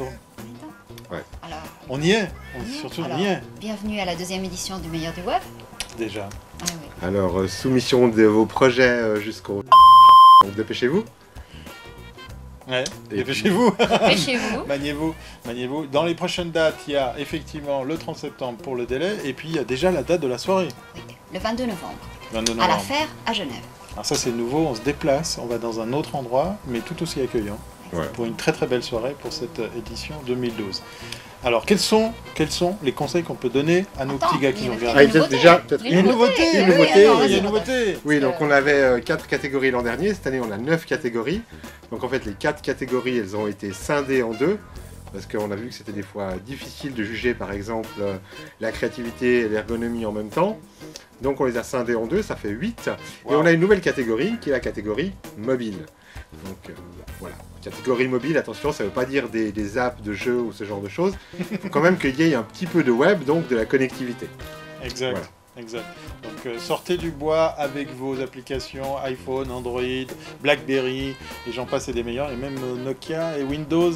tourne. Ouais. Alors, On y est, surtout on y est. bienvenue à la 2e édition du Meilleur du Web. Déjà. Ah, oui. Alors, soumission de vos projets jusqu'au... Donc dépêchez-vous. Ouais, Et dépêchez-vous. Dépêchez-vous. Maniez-vous. Dans les prochaines dates, il y a effectivement le 30 septembre pour le délai, et puis il y a déjà la date de la soirée. Oui, le 22 novembre. 22 À novembre. la Fer à Genève. Alors ça c'est nouveau, on se déplace, on va dans un autre endroit, mais tout aussi accueillant, Ouais. pour une très très belle soirée pour cette édition 2012. Alors quels sont les conseils qu'on peut donner à nos Attends, petits gars qui il y nous a- regardent? Ah, il y a peut-être Une nouveauté, une oui, nouveauté. attends, il y a vas-y, une nouveauté. Oui, donc on avait 4 catégories l'an dernier, cette année on a 9 catégories. Donc en fait les 4 catégories elles ont été scindées en deux, parce qu'on a vu que c'était des fois difficile de juger par exemple la créativité et l'ergonomie en même temps. Donc on les a scindées en deux, ça fait 8. Et Wow. on a une nouvelle catégorie qui est la catégorie mobile. Donc voilà, catégorie mobile, attention, ça ne veut pas dire des apps de jeux ou ce genre de choses. Il faut quand même qu'il y ait un petit peu de web, donc de la connectivité. Exact. Voilà. Exact. Donc sortez du bois avec vos applications iPhone, Android, BlackBerry, et j'en passe et des meilleurs, et même Nokia et Windows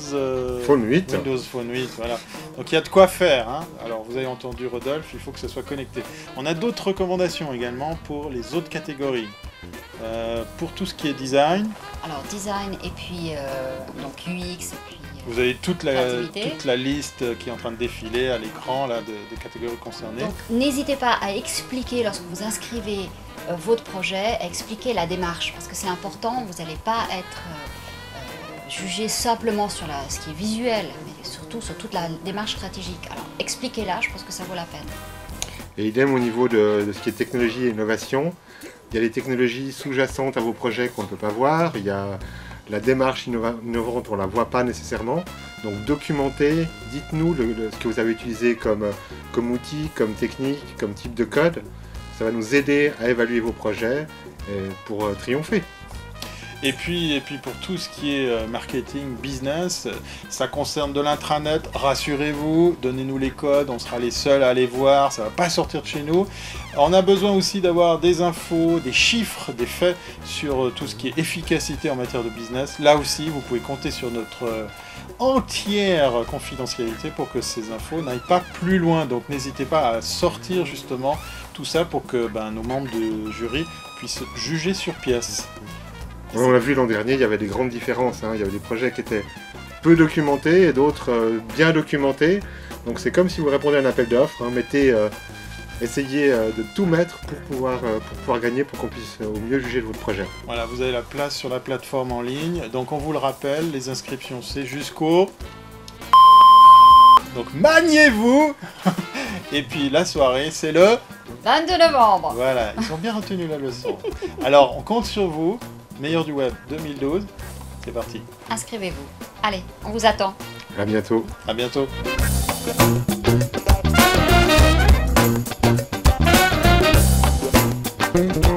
Phone 8. Windows Phone 8, voilà. Donc il y a de quoi faire, hein. Alors vous avez entendu Rodolphe, il faut que ce soit connecté. On a d'autres recommandations également pour les autres catégories. Pour tout ce qui est design, Alors, design et puis donc UX et puis... vous avez toute Créativité. la liste qui est en train de défiler à l'écran là, des catégories concernées. Donc, n'hésitez pas à expliquer lorsque vous inscrivez votre projet, à expliquer la démarche, parce que c'est important, vous n'allez pas être jugé simplement sur ce qui est visuel, mais surtout sur toute la démarche stratégique. Alors, expliquez-la, je pense que ça vaut la peine. Et idem au niveau de ce qui est technologie et innovation. Il y a les technologies sous-jacentes à vos projets qu'on ne peut pas voir. Il y a la démarche innovante, on ne la voit pas nécessairement. Donc documentez, dites-nous ce que vous avez utilisé comme outil, comme technique, comme type de code. Ça va nous aider à évaluer vos projets pour triompher. Et puis pour tout ce qui est marketing, business, ça concerne de l'intranet, rassurez-vous, donnez-nous les codes, on sera les seuls à les voir, ça ne va pas sortir de chez nous. On a besoin aussi d'avoir des infos, des chiffres, des faits sur tout ce qui est efficacité en matière de business. Là aussi, vous pouvez compter sur notre entière confidentialité pour que ces infos n'aillent pas plus loin. Donc n'hésitez pas à sortir justement tout ça pour que nos membres de jury puissent juger sur pièce. On l'a vu l'an dernier, il y avait des grandes différences. Il y avait des projets qui étaient peu documentés et d'autres bien documentés. Donc c'est comme si vous répondez à un appel d'offres. Essayez de tout mettre pour pouvoir gagner, pour qu'on puisse au mieux juger de votre projet. Voilà, vous avez la place sur la plateforme en ligne. Donc on vous le rappelle, les inscriptions c'est jusqu'au... Donc maniez-vous. Et puis la soirée c'est le... 22 novembre. Voilà, ils ont bien retenu la leçon. Alors on compte sur vous. Meilleur du Web 2012, c'est parti. Inscrivez-vous. Allez, on vous attend. À bientôt. À bientôt. Thank you.